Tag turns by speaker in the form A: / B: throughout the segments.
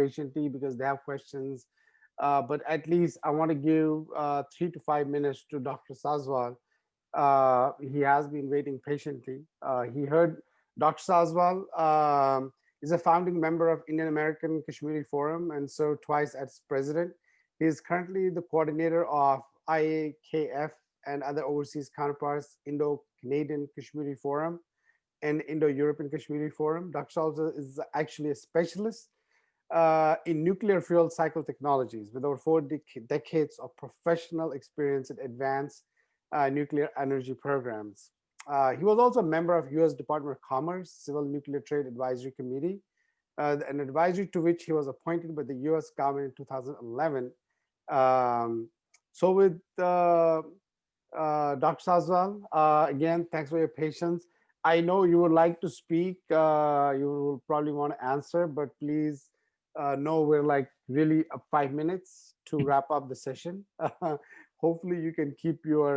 A: patiently because they have questions. But at least I want to give 3 to 5 minutes to Dr. Sazwal. He has been waiting patiently. He heard Dr. Sazwal is a founding member of Indian American Kashmiri Forum and served twice as president. He is currently the coordinator of IAKF and other overseas counterparts, Indo-Canadian Kashmiri Forum and Indo-European Kashmiri Forum. Dr. Sazwal is actually a specialist in nuclear fuel cycle technologies with over decades of professional experience in advanced nuclear energy programs. He was also a member of U.S. Department of Commerce Civil Nuclear Trade Advisory Committee, an advisory to which he was appointed by the U.S. government in 2011. So with Dr. Sazwal, again, thanks for your patience. I know you would like to speak. You will probably want to answer, but please know we're like really 5 minutes to wrap up the session. Hopefully, you can keep your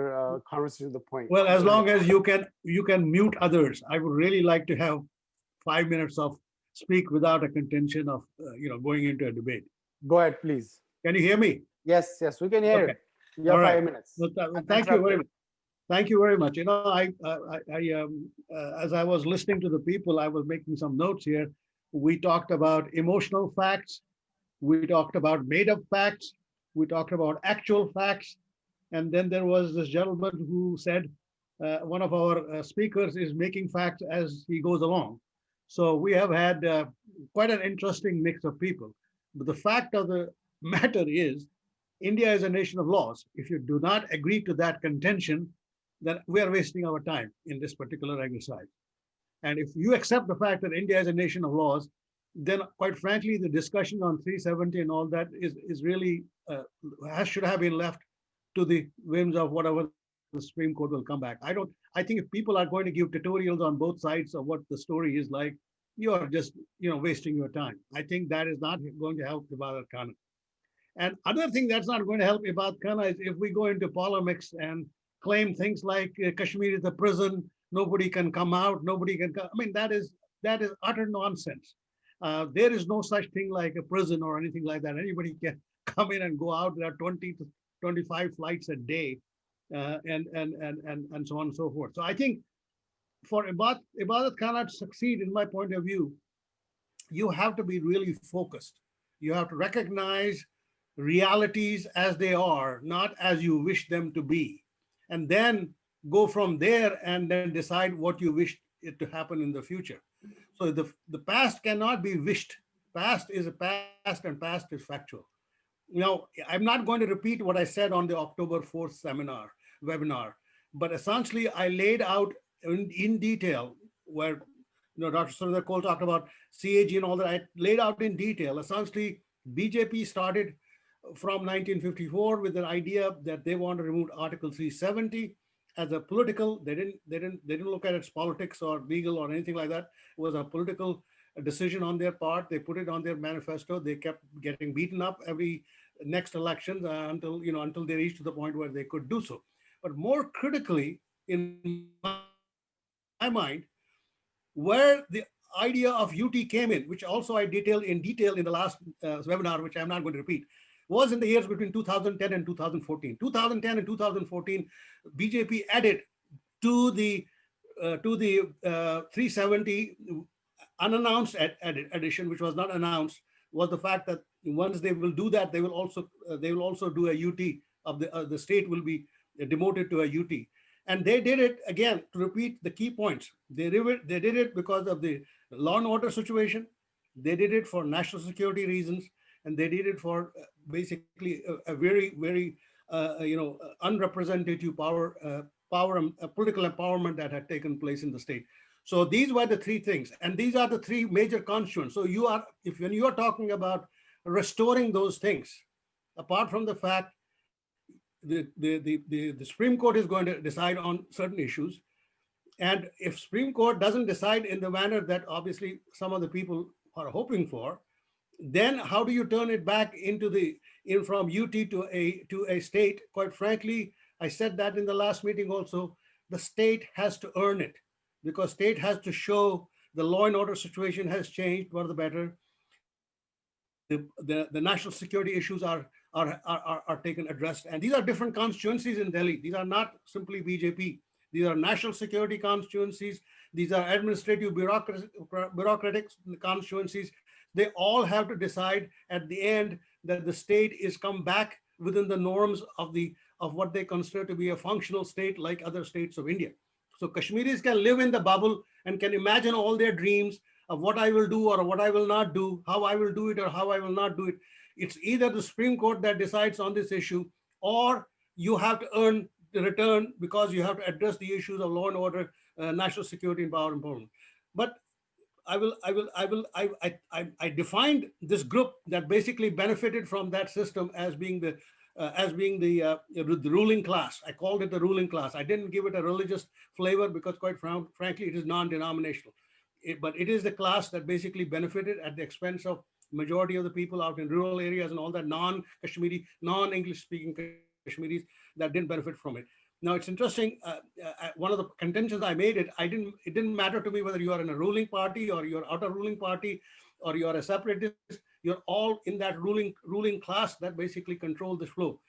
A: conversation to the point.
B: Well, as
A: Go ahead.
B: long as you can mute others. I would really like to have 5 minutes of speak without a contention of going into a debate.
A: Go ahead, please.
B: Can you hear me?
A: Yes, yes, we can hear
B: Okay.
A: it. You
B: All
A: have
B: right.
A: 5 minutes.
B: Well,
A: And thanks
B: thank
A: for
B: you very
A: having
B: much. Thank you very much. As I was listening to the people, I was making some notes here. We talked about emotional facts. We talked about made-up facts. We talked about actual facts. And then there was this gentleman who said one of our speakers is making facts as he goes along. So we have had quite an interesting mix of people. But the fact of the matter is, India is a nation of laws. If you do not agree to that contention, then we are wasting our time in this particular exercise. And if you accept the fact that India is a nation of laws, then quite frankly, the discussion on 370 and all that is really should have been left to the whims of whatever the Supreme Court will come back. I think if people are going to give tutorials on both sides of what the story is like, you are just wasting your time. I think that is not going to help Ibadat Khan. And other thing that's not going to help Ibad Khana is if we go into polemics and claim things like Kashmir is a prison, nobody can come out, nobody can come. I mean, that is utter nonsense. There is no such thing like a prison or anything like that. Anybody can come in and go out. There are 20 to 25 flights a day, and so on and so forth. So I think for Ibadat Khana to succeed, in my point of view, you have to be really focused. You have to recognize realities as they are, not as you wish them to be. And then go from there and then decide what you wish it to happen in the future. So the past cannot be wished. Past is a past and past is factual. I'm not going to repeat what I said on the October 4th webinar, but essentially I laid out in detail where Dr. Surinder Cole talked about CAG and all that. I laid out in detail. Essentially, BJP started from 1954 with an idea that they want to remove Article 370 as a political. They didn't look at its politics or legal or anything like that. It was a political decision on their part. They put it on their manifesto. They kept getting beaten up every next elections until they reached to the point where they could do so. But more critically, in my mind, where the idea of UT came in, which also I detailed in detail in the last webinar, which I'm not going to repeat, was in the years between 2010 and 2014. 2010 and 2014, BJP added to the 370 unannounced addition, which was not announced, was the fact that once they will do that, they will also do a UT of the state will be demoted to a UT. And they did it again to repeat the key points. They did it because of the law and order situation. They did it for national security reasons, and they did it for basically a very, very unrepresentative political empowerment that had taken place in the state. So these were the three things, and these are the three major constituents. So when you are talking about restoring those things, apart from the fact the Supreme Court is going to decide on certain issues, and if Supreme Court doesn't decide in the manner that obviously some of the people are hoping for, then how do you turn it back from UT to a state? Quite frankly, I said that in the last meeting also. The state has to earn it, because state has to show the law and order situation has changed for the better. the national security issues are taken addressed. And these are different constituencies in Delhi. These are not simply BJP. These are national security constituencies. These are administrative bureaucratic constituencies. They all have to decide at the end that the state is come back within the norms of what they consider to be a functional state like other states of India. So Kashmiris can live in the bubble and can imagine all their dreams of what I will do or what I will not do, how I will do it or how I will not do it. It's either the Supreme Court that decides on this issue, or you have to earn the return because you have to address the issues of law and order, national security, and power empowerment. But I defined this group that basically benefited from that system as being the ruling class. I called it the ruling class. I didn't give it a religious flavor because, quite frankly, it is non-denominational. But it is the class that basically benefited at the expense of majority of the people out in rural areas and all that non-Kashmiri, non-English speaking Kashmiris that didn't benefit from it. Now it's interesting. One of the contentions I made it didn't matter to me whether you are in a ruling party or you're out of ruling party or you are a separatist. You're all in that ruling class that basically control this flow.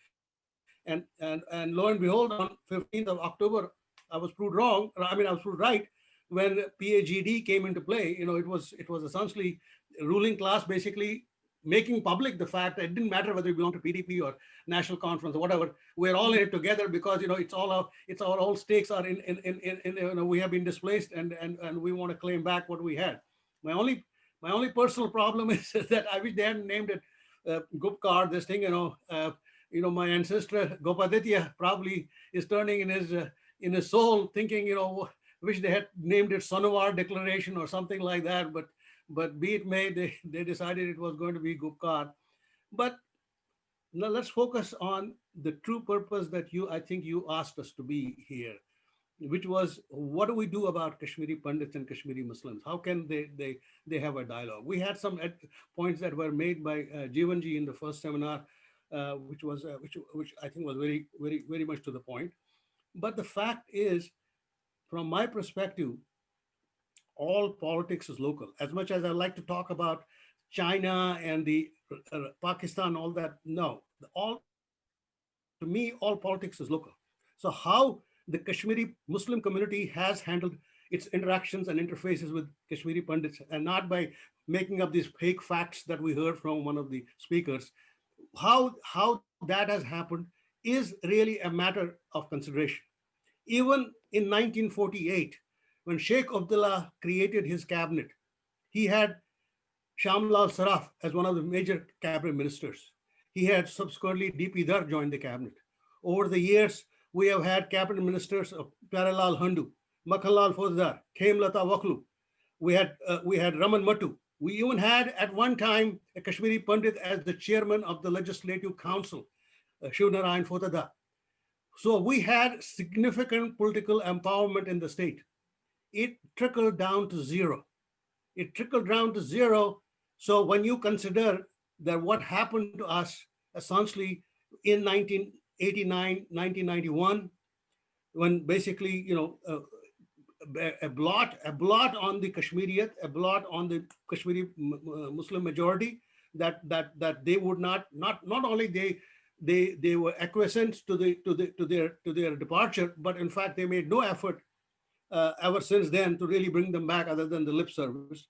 B: And lo and behold, on 15th of October, I was proved wrong. I mean, I was proved right when PAGD came into play. It was essentially ruling class basically making public the fact that it didn't matter whether you belong to PDP or National Conference or whatever. We're all in it together because it's our all stakes are in we have been displaced and we want to claim back what we had. My only personal problem is that I wish they hadn't named it Gupkar. This thing, my ancestor Gopaditya probably is turning in his soul, thinking, wish they had named it Sonovar Declaration or something like that. But be it may, they decided it was going to be Gupkar. But now let's focus on the true purpose that I think you asked us to be here, which was, what do we do about Kashmiri Pandits and Kashmiri Muslims? How can they have a dialogue? We had some points that were made by Jivanji in the first seminar, which I think was very, very, very much to the point. But the fact is, from my perspective, all politics is local. As much as I like to talk about China and the Pakistan, all that, no, to me, all politics is local. So how the Kashmiri Muslim community has handled its interactions and interfaces with Kashmiri Pandits, and not by making up these fake facts that we heard from one of the speakers, how that has happened is really a matter of consideration. Even in 1948, when Sheikh Abdullah created his cabinet, he had Shamlal Saraf as one of the major cabinet ministers. He had subsequently DP Dar joined the cabinet. Over the years, we have had cabinet ministers of Pyarelal Handu, Makhanlal Fauzdar, Khemlata Waklu. We had Raman Matu. We even had at one time a Kashmiri Pandit as the chairman of the Legislative Council, Shivnarayan Fotada. So we had significant political empowerment in the state. It trickled down to zero. So when you consider that what happened to us essentially in 1989, 1991, when basically, a blot on the Kashmiriyat, a blot on the Kashmiri Muslim majority, that they would not only they were acquiescent to their departure, but in fact they made no effort ever since then to really bring them back other than the lip service.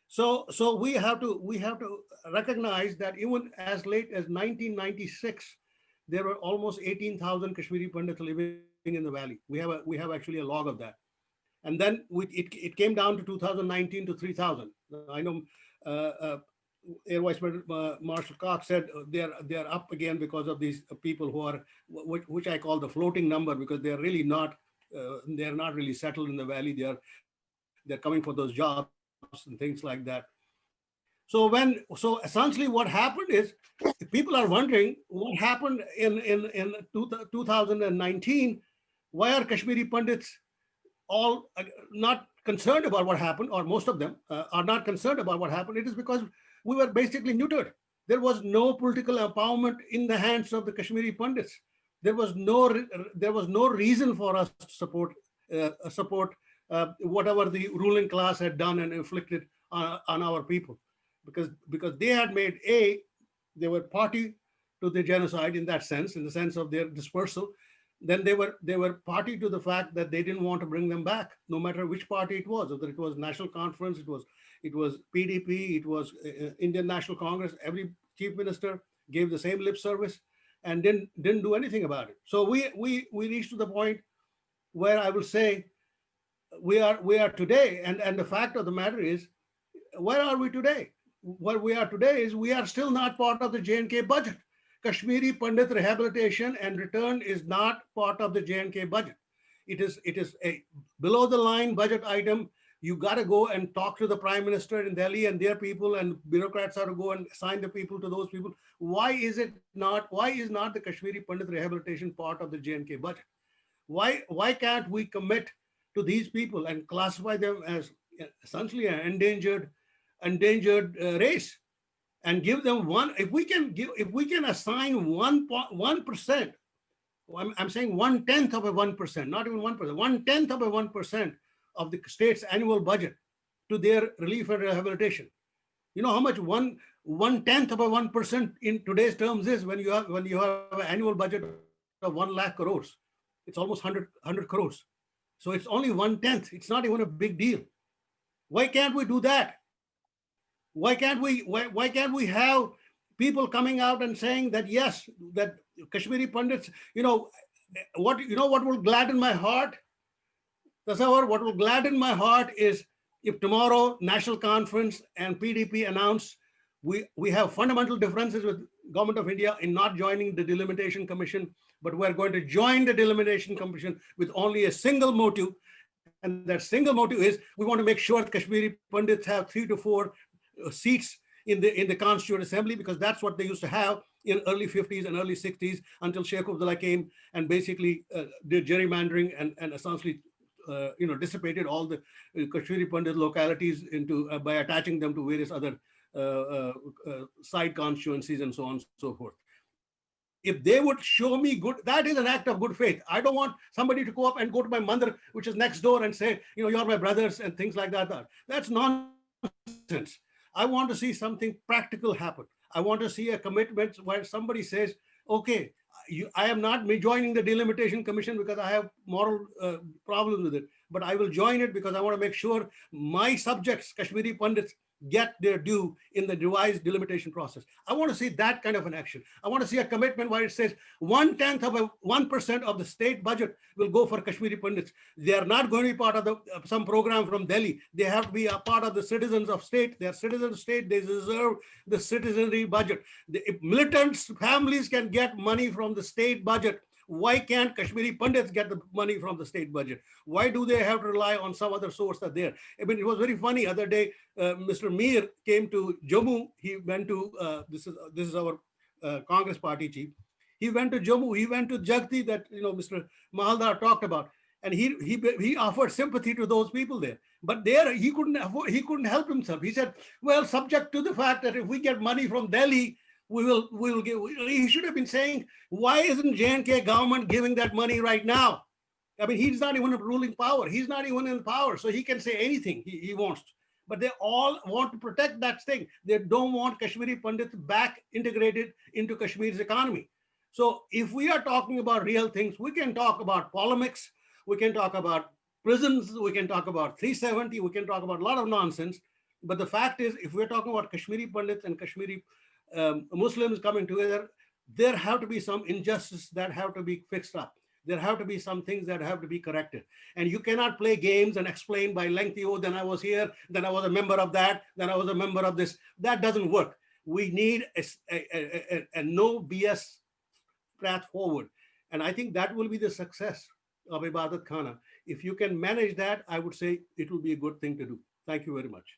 B: So we have to recognize that even as late as 1996, there were almost 18,000 Kashmiri Pandits living in the valley. We have actually a log of that. And then it came down to 2019 to 3,000. I know Air Vice Marshal Cox said they are up again because of these people who are, which I call the floating number, because they are really not really settled in the valley. They're coming for those jobs and things like that. So essentially what happened is, people are wondering what happened in 2019. Why are Kashmiri Pandits all not concerned about what happened, or most of them are not concerned about what happened? It is because we were basically neutered. There was no political empowerment in the hands of the Kashmiri Pandits. There was no reason for us to support whatever the ruling class had done and inflicted on our people. because they had made a they were party to the genocide in that sense, in the sense of their dispersal. Then they were party to the fact that they didn't want to bring them back, no matter which party it was, whether it was National Conference, it was PDP, it was Indian National Congress. Every chief minister gave the same lip service and didn't do anything about it. So we reached to the point where I will say we are today, and the fact of the matter is, where are we today? What we are today is we are still not part of the J&K budget. Kashmiri Pandit rehabilitation and return is not part of the J&K budget. It is a below the line budget item. You got to go and talk to the Prime Minister in Delhi and their people, and bureaucrats have to go and assign the people to those people. Why is not the Kashmiri Pandit rehabilitation part of the J&K budget? Why can't we commit to these people and classify them as essentially an endangered race, and give them one? If we can assign 1%, I'm saying 1/10 of a 1%, not even 1%, 1/10 of a 1% of the state's annual budget to their relief and rehabilitation. You know how much 1/10 of a 1% in today's terms is, when you have an annual budget of 1 lakh crores. It's almost 100 crores. So it's only 1/10. It's not even a big deal. Why can't we do that? Why can't we have people coming out and saying that, yes, that Kashmiri Pandits, what will gladden my heart? Tasawwur, what will gladden my heart is if tomorrow National Conference and PDP announce we have fundamental differences with Government of India in not joining the Delimitation Commission, but we're going to join the Delimitation Commission with only a single motive. And that single motive is we want to make sure that Kashmiri Pandits have 3 to 4 seats in the Constituent Assembly, because that's what they used to have in early 50s and early 60s, until Sheikh Abdullah came and basically did gerrymandering and essentially dissipated all the Kashmiri Pandit localities into by attaching them to various other side constituencies and so on and so forth. If they would show me good, that is an act of good faith. I don't want somebody to go up and go to my mother, which is next door, and say, you're my brothers and things like that. That's nonsense. I want to see something practical happen. I want to see a commitment where somebody says, okay, I am not joining the Delimitation Commission because I have moral problems with it, but I will join it because I want to make sure my subjects, Kashmiri Pandits, get their due in the revised delimitation process. I want to see that kind of an action. I want to see a commitment where it says 1/10 of a 1% of the state budget will go for Kashmiri Pandits. They are not going to be part of some program from Delhi. They have to be a part of the citizens of state. They are citizens of state. They deserve the citizenry budget. If militant families can get money from the state budget, why can't Kashmiri Pandits get the money from the state budget? Why do they have to rely on some other source that there? I mean, it was very funny. Other day, Mr. Mir came to Jammu. He went to, this is our Congress party chief. He went to Jammu. He went to Jagti that, Mr. Mahaldar talked about. And he offered sympathy to those people there. But there, he couldn't help himself. He said, well, subject to the fact that if we get money from Delhi, we will give. He should have been saying, why isn't J&K government giving that money right now? I mean, he's not even a ruling power. He's not even in power, so he can say anything he wants. But they all want to protect that thing. They don't want Kashmiri Pandits back integrated into Kashmir's economy. So if we are talking about real things, we can talk about polemics, we can talk about prisons, we can talk about 370, we can talk about a lot of nonsense. But the fact is, if we're talking about Kashmiri Pandits and Kashmiri Muslims coming together, there have to be some injustice that have to be fixed up. There have to be some things that have to be corrected. And you cannot play games and explain by lengthy, oh, then I was here, then I was a member of that, then I was a member of this. That doesn't work. We need a no BS path forward. And I think that will be the success of Ibadat Khana. If you can manage that, I would say it will be a good thing to do. Thank you very much.